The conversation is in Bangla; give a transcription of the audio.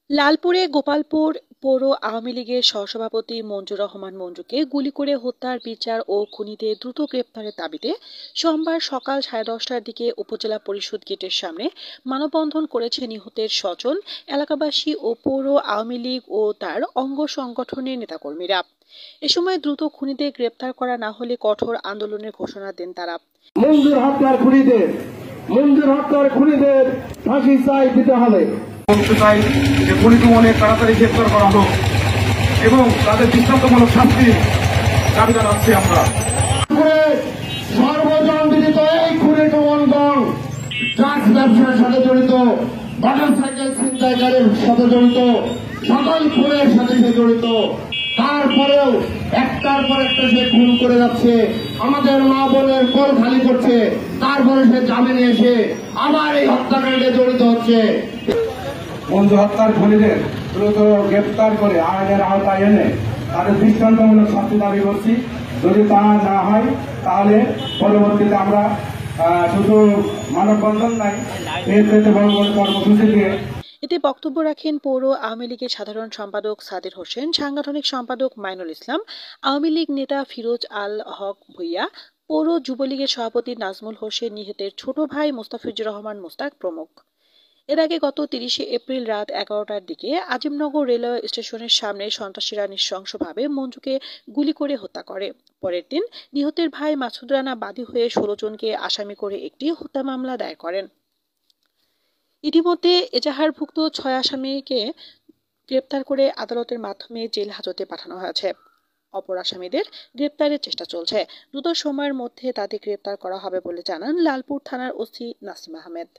লালপুরে গোপালপুর পৌর আওয়ামী লীগের সহসভাপতি মঞ্জুর রহমান মঞ্জুকে গুলি করে হত্যার বিচার ও খুনিদের দ্রুত গ্রেপ্তারের দাবিতে সোমবার সকাল 10:30টার দিকে উপজেলা পরিষদ গেটের সামনে মানববন্ধন করেছে নিহতের স্বজন, এলাকাবাসী ও পৌর আওয়ামী লীগ ও তার অঙ্গ সংগঠনের নেতাকর্মীরা। এ সময় দ্রুত খুনিদের গ্রেপ্তার করা না হলে কঠোর আন্দোলনের ঘোষণা দেন তারা। মঞ্জুর হত্যার খুনিদের ফাঁসি চাই দিতে হবে। বলতে চাই যে খুনিকে অনেক তাড়াতাড়ি গ্রেপ্তার করা হোক এবং তাদের দৃষ্টান্তমূলক শাস্তি দাবি জানাচ্ছি আমরা। সর্বজন বিদিত এই খুনি দমন দল ড্রাগস ব্যবসার সাথে জড়িত, মোটরসাইকেল ছিনতাইকারীর সাথে জড়িত, সকল খুনের সাথে সে জড়িত। তারপরেও একটার পর একটা সে খুন করে যাচ্ছে, আমাদের মা বোনের কোল খালি করছে, তারপরে সে জামিনে এসে আবার এই হত্যাকাণ্ডে জড়িত হচ্ছে। মঞ্জু হত্যার খুনিদের দ্রুত গ্রেপ্তার করে আইনের আওতায় এনে তাদের দৃষ্টান্তমূলক শাস্তি দাবি করছি। যদি তা না হয় তাহলে পরবর্তীতে আমরা শুধু মানববন্ধন নাই, এর পেতে বড় বড় কর্মসূচি দিয়ে। এতে বক্তব্য রাখেন পৌর আওয়ামী লীগের সাধারণ সম্পাদক সাদির হোসেন, সাংগঠনিক সম্পাদক মাইনুল ইসলাম, আওয়ামী লীগ নেতা ফিরোজ আল হক ভুইয়া, পৌর যুবলীগের সভাপতি নাজমুল হোসেন, নিহতের ছোট ভাই মোস্তাফিজুর রহমান মোস্তাক প্রমুখ। এর আগে গত 30শে এপ্রিল রাত 11টার দিকে আজিমনগর রেলওয়ে স্টেশনের সামনে সন্ত্রাসীরা নৃশংসভাবে মঞ্জুকে গুলি করে হত্যা করে। পরের দিন নিহতের ভাই মাসুদ রানা বাদী হয়ে 16 জনকে আসামি করে একটি হত্যা মামলা দায়ের করেন। ইতিমধ্যে এজাহারভুক্ত 6 আসামিকে গ্রেপ্তার করে আদালতের মাধ্যমে জেল হাজতে পাঠানো হয়েছে। অপর আসামিদের গ্রেপ্তারের চেষ্টা চলছে। দ্রুত সময়ের মধ্যে তাদের গ্রেপ্তার করা হবে বলে জানান লালপুর থানার ওসি নাসিম আহমেদ।